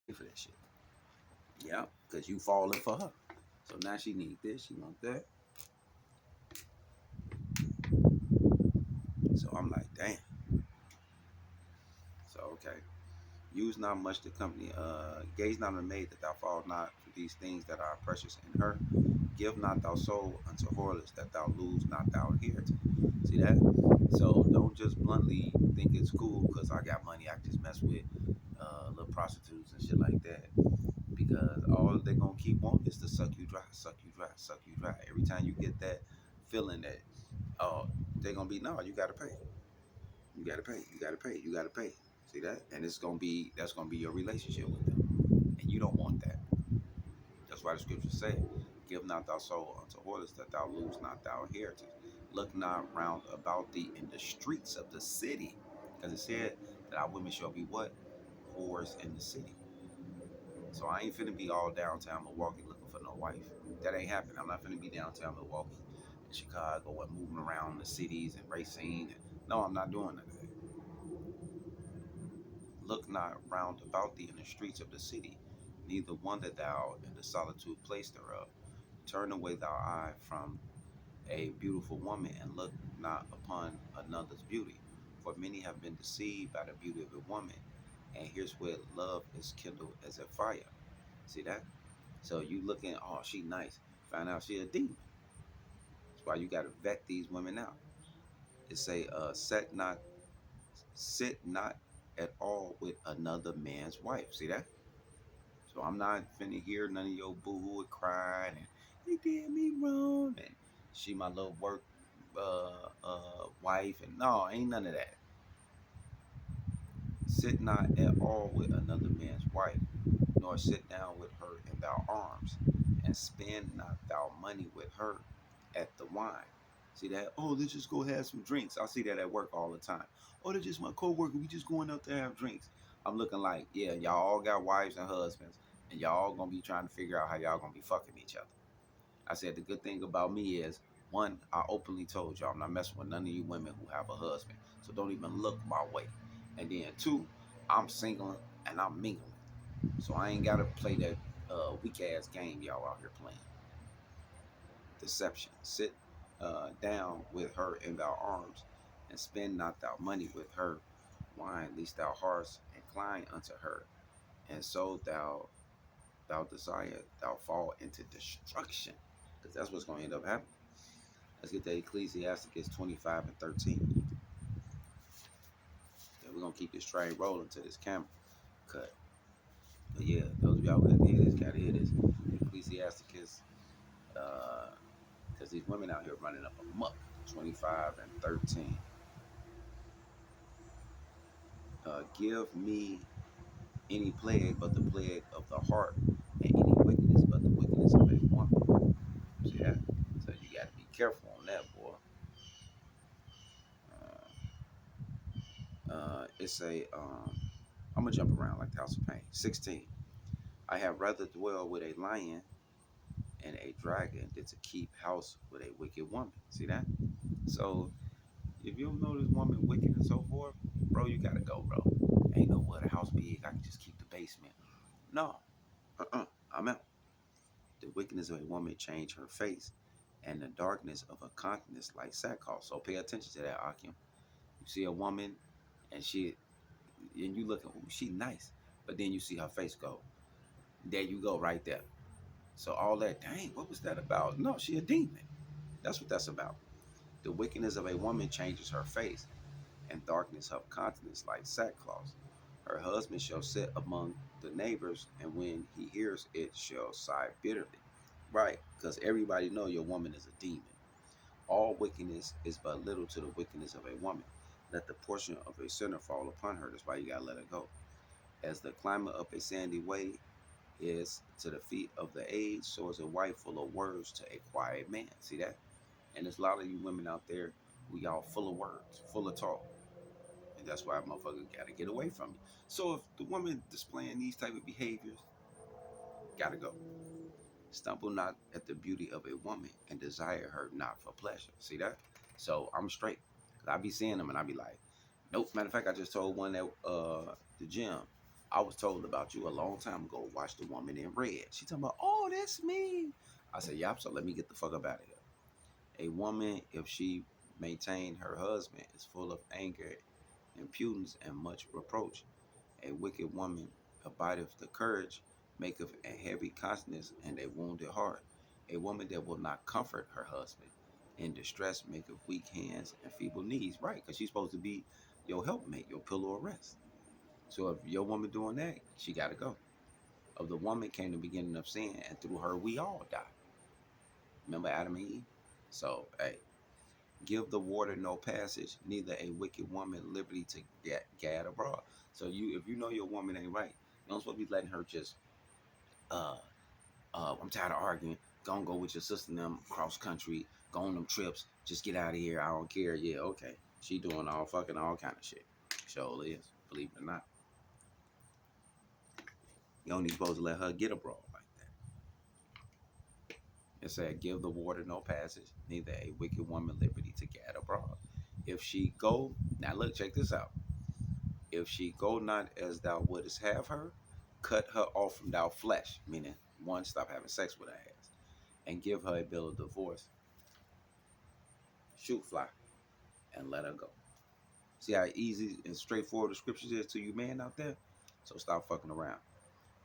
Pay for that shit. Yeah, because you falling for her. So now she need this, she want that. So I'm like, damn. So okay. Use not much the company, gaze not on maid that thou fall not for these things that are precious in her. Give not thou soul unto whoreless that thou lose not thou inheritance. See that? So don't just bluntly think it's cool because I got money. I can just mess with little prostitutes and shit like that. Because all they gonna keep wanting is to suck you dry, suck you dry, suck you dry. Every time you get that feeling that, oh, they gonna be, no, you gotta pay. You gotta pay. You gotta pay. You gotta pay. See that? And that's gonna be your relationship with them. And you don't want that. That's why the scriptures say, give not thy soul unto whoreless that thou lose not thy inheritance. Look not round about thee in the streets of the city. Because it said that our women shall be what? Whores in the city. So I ain't finna be all downtown Milwaukee looking for no wife. That ain't happening. I'm not finna be downtown Milwaukee and Chicago and moving around the cities and racing. No, I'm not doing that. Look not round about thee in the streets of the city, neither wander thou in the solitude place thereof. Turn away thy eye from a beautiful woman and look not upon another's beauty. For many have been deceived by the beauty of a woman, and here's where love is kindled as a fire. See that? So you looking, oh, she nice. Find out she a demon. That's why you gotta vet these women out. It say, sit not at all with another man's wife. See that? So I'm not finna hear none of your boo crying and they did me wrong and she my little work wife and no, ain't none of that. Sit not at all with another man's wife, nor sit down with her in thy arms, and spend not thou money with her at the wine. See that? Oh, let's just go have some drinks. I see that at work all the time. Oh, they're just my coworker. We just going out to have drinks. I'm looking like, yeah, y'all all got wives and husbands, and y'all gonna be trying to figure out how y'all gonna be fucking each other. I said the good thing about me is one, I openly told y'all I'm not messing with none of you women who have a husband. So don't even look my way. And then two, I'm single and I'm mingling. So I ain't gotta play that weak ass game y'all out here playing. Deception. Sit down with her in thy arms, and spend not thou money with her wine, lest thou hearts incline unto her, and so thou desire thou fall into destruction. Because that's what's gonna end up happening. Let's get to Ecclesiasticus 25 and 13. Yeah, we're gonna keep this train rolling to this camera cut. But yeah, those of y'all who have to hear this gotta hear this. Ecclesiasticus, because these women out here running up a muck. 25 and 13. Give me any plague but the plague of the heart, and any wickedness but the wickedness of a woman. See that? So you got to be careful on that, boy. It's a I'm gonna jump around like the House of Pain. 16. I have rather dwell with a lion and a dragon than to keep house with a wicked woman. See that? So if you don't know this woman wicked and so forth, bro, you gotta go, bro. Ain't no what a house big. I can just keep the basement. No, I'm out. The wickedness of a woman change her face, and the darkness of her countenance like sackcloth. So pay attention to that, Akim. You see a woman, and you look at, ooh, she nice, but then you see her face go. There you go, right there. So all that, dang, what was that about? No, she a demon. That's what that's about. The wickedness of a woman changes her face, and darkness of countenance like sackcloth. Her husband shall sit among the neighbors, and when he hears it, shall sigh bitterly. Right, because everybody know your woman is a demon. All wickedness is but little to the wickedness of a woman. Let the portion of a sinner fall upon her. That's why you gotta let her go. As the climate up a sandy way is to the feet of the aged, so is a wife full of words to a quiet man. See that? And there's a lot of you women out there who y'all full of words, full of talk. And that's why motherfuckers gotta get away from you. So if the woman displaying these type of behaviors, gotta go. Stumble not at the beauty of a woman and desire her not for pleasure. See that? So I'm straight. Cause I be seeing them and I be like, nope. Matter of fact, I just told one at the gym, I was told about you a long time ago. Watch the woman in red. She talking about, oh, that's me. I said, yep. So let me get the fuck up out of here. A woman, if she maintain her husband, is full of anger, impudence, and much reproach. A wicked woman abideth the courage, maketh a heavy countenance and a wounded heart. A woman that will not comfort her husband in distress maketh weak hands and feeble knees. Right, because she's supposed to be your helpmate, your pillow of rest. So if your woman doing that, she got to go. Of the woman came the beginning of sin, and through her we all die. Remember Adam and Eve? So, hey, give the water no passage, neither a wicked woman liberty to gad abroad. So if you know your woman ain't right, you don't supposed to be letting her just, uh, I'm tired of arguing. Go with your sister and them cross country, go on them trips, just get out of here. I don't care. Yeah, okay. She doing all kind of shit. Sure is, believe it or not. You only supposed to let her get abroad like that. It said, give the water no passage, neither a wicked woman liberty to gad abroad. If she go, now look, check this out. If she go not as thou wouldest have her, cut her off from thou flesh, meaning one, stop having sex with her ass, and give her a bill of divorce, shoot fly, and let her go. See how easy and straightforward the scriptures is to you men out there? So stop fucking around.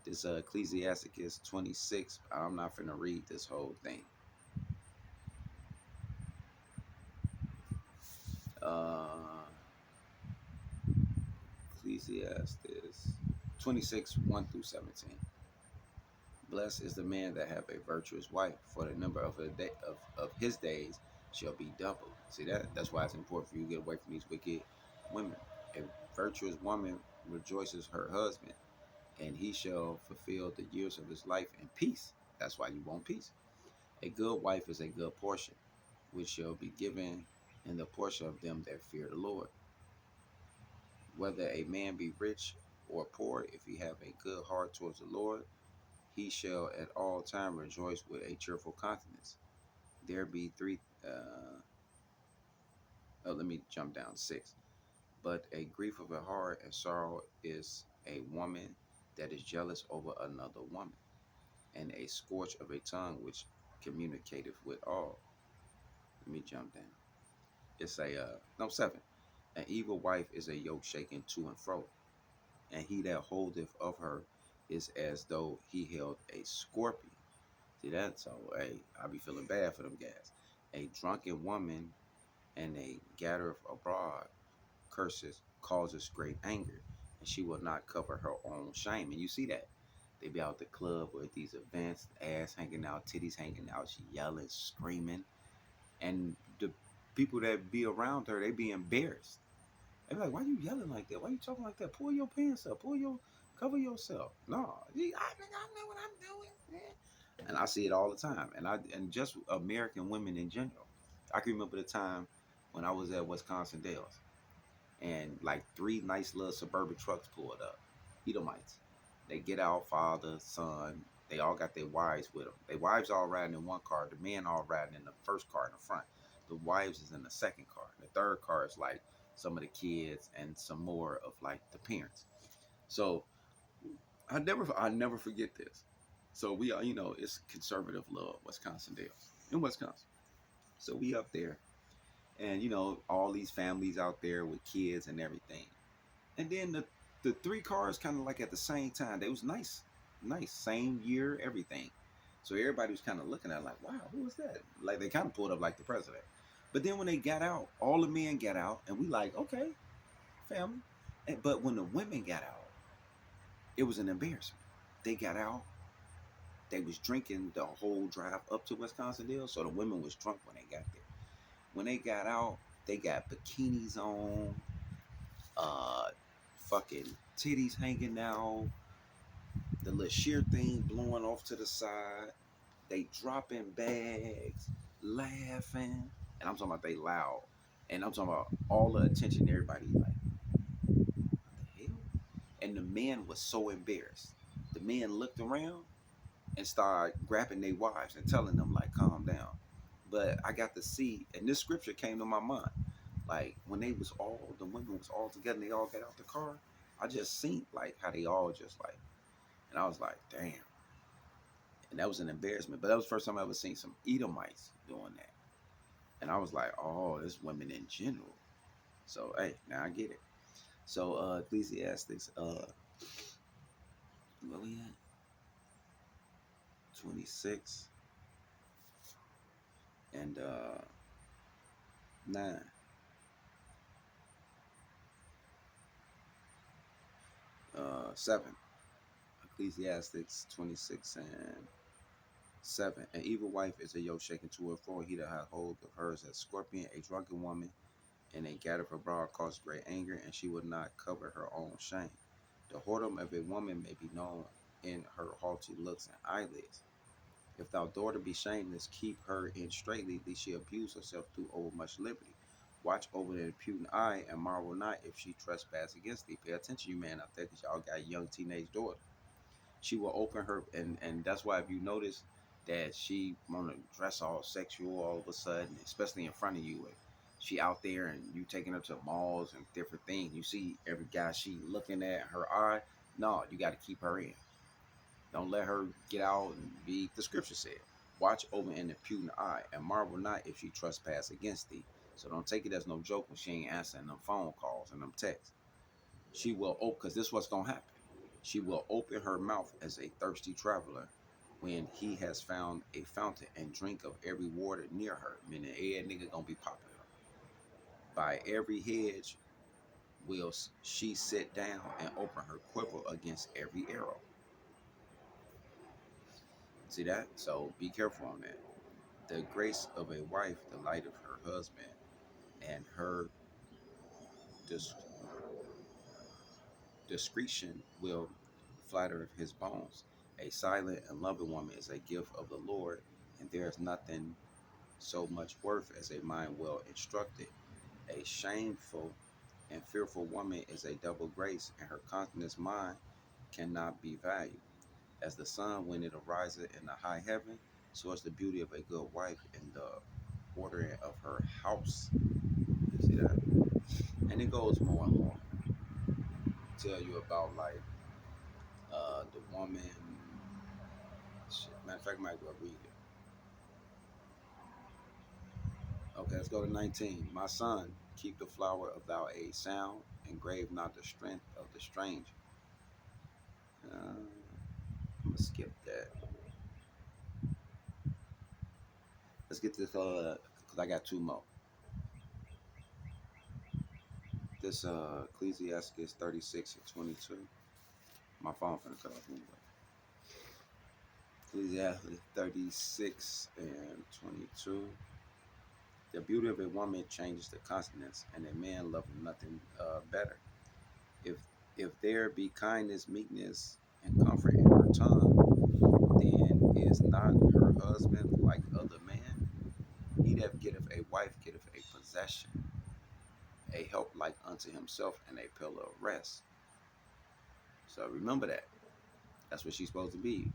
This Ecclesiasticus 26, I'm not finna read this whole thing. Uh, Ecclesiastes 26, 1 through 17. Blessed is the man that have a virtuous wife, for the number of, of his days shall be doubled. See that? That's why it's important for you to get away from these wicked women. A virtuous woman rejoices her husband, and he shall fulfill the years of his life in peace. That's why you want peace. A good wife is a good portion, which shall be given in the portion of them that fear the Lord. Whether a man be rich or poor, if he have a good heart towards the Lord, he shall at all time rejoice with a cheerful countenance. There be three. Let me jump down 6. But a grief of a heart and sorrow is a woman that is jealous over another woman, and a scorch of a tongue which communicateth with all. Let me jump down. It's a no 7. An evil wife is a yoke shaken to and fro, and he that holdeth of her is as though he held a scorpion. See that? So, hey, I be feeling bad for them guys. A drunken woman and a gathereth abroad curses causes great anger, and she will not cover her own shame. And you see that. They be out the club or at these events, ass hanging out, titties hanging out, she yelling, screaming. And the people that be around her, they be embarrassed. They be like, why you yelling like that? Why you talking like that? Pull your pants up. Cover yourself. No, I know what I'm doing, man. And I see it all the time. And just American women in general. I can remember the time when I was at Wisconsin Dells, and like 3 nice little suburban trucks pulled up. Edomites. They get out, father, son. They all got their wives with them. Their wives all riding in one car. The men all riding in the first car in the front. The wives is in the second car. The third car is like some of the kids and some more of like the parents. So I never forget this. So we are, it's conservative love, Wisconsin Dells in Wisconsin. So we up there, and all these families out there with kids and everything. And then the 3 cars kind of like at the same time. They was nice, same year, everything. So everybody was kind of looking at it like, wow, who was that? Like they kind of pulled up like the president. But then when they got out, all the men got out, and we like, okay, family. But when the women got out, it was an embarrassment. They got out. They was drinking the whole drive up to Wisconsin Dells, so the women was drunk when they got there. When they got out, they got bikinis on, uh, fucking titties hanging out, the little sheer thing blowing off to the side. They dropping bags, laughing, and I'm talking about they loud, and I'm talking about all the attention. Everybody like, what the hell? And the men was so embarrassed. The men looked around and started grabbing their wives and telling them like, calm down. But I got to see, and this scripture came to my mind. Like when they was all the women was all together, and they all got out the car. I just seen like how they all just like, and I was like, damn. And that was an embarrassment. But that was the first time I ever seen some Edomites doing that. And I was like, oh, it's women in general. So hey, now I get it. So Ecclesiastics, where we at? 26 and 9. 7. Ecclesiastics 26 and 7. An evil wife is a yoke shaken to and fro. He that hath hold of her is a scorpion, a drunken woman, and a gather for broad cause great anger, and she will not cover her own shame. The whoredom of a woman may be known in her haughty looks and eyelids. If thou daughter be shameless, keep her in straitly, lest she abuse herself through overmuch liberty. Watch over the impudent eye, and marvel not if she trespass against thee. Pay attention, you man out there, because y'all got young teenage daughters. She will open her, and that's why if you notice that she want to dress all sexual all of a sudden, especially in front of you, and she out there and you taking her to malls and different things, you see every guy she looking at her eye. No, you got to keep her in. Don't let her get out and be. The scripture said, "Watch over an impudent eye, and marvel not if she trespass against thee." So don't take it as no joke when she ain't answering them phone calls and them texts. She will open, because this is what's gonna happen. She will open her mouth as a thirsty traveler when he has found a fountain and drink of every water near her. Meaning, every nigga gonna be popping her. By every hedge will she sit down and open her quiver against every arrow. See that? So be careful on that. The grace of a wife, the light of her husband, and her dis- discretion will flatter his bones. A silent and loving woman is a gift of the Lord, and there is nothing so much worth as a mind well instructed. A shameful and fearful woman is a double grace, and her continence mind cannot be valued. As the sun when it arises in the high heaven, so is the beauty of a good wife in the ordering of her house. See that? And it goes more and more. Tell you about like the woman. Shit. Matter of fact, I might go read it. Okay, let's go to 19. My son, keep the flower of thou a sound, and grave not the strength of the stranger. I'm gonna skip that. Let's get this because I got two more. This Ecclesiastes 36 and 22. My phone finna cut off anyway. Ecclesiastes 36 and 22. The beauty of a woman changes the consonants, and a man loveth nothing better. If there be kindness, meekness, and comfort in her tongue, then is not her husband like other men? He that getteth a wife getteth a possession, a help like unto himself, and a pillar of rest. So remember that. That's what she's supposed to be.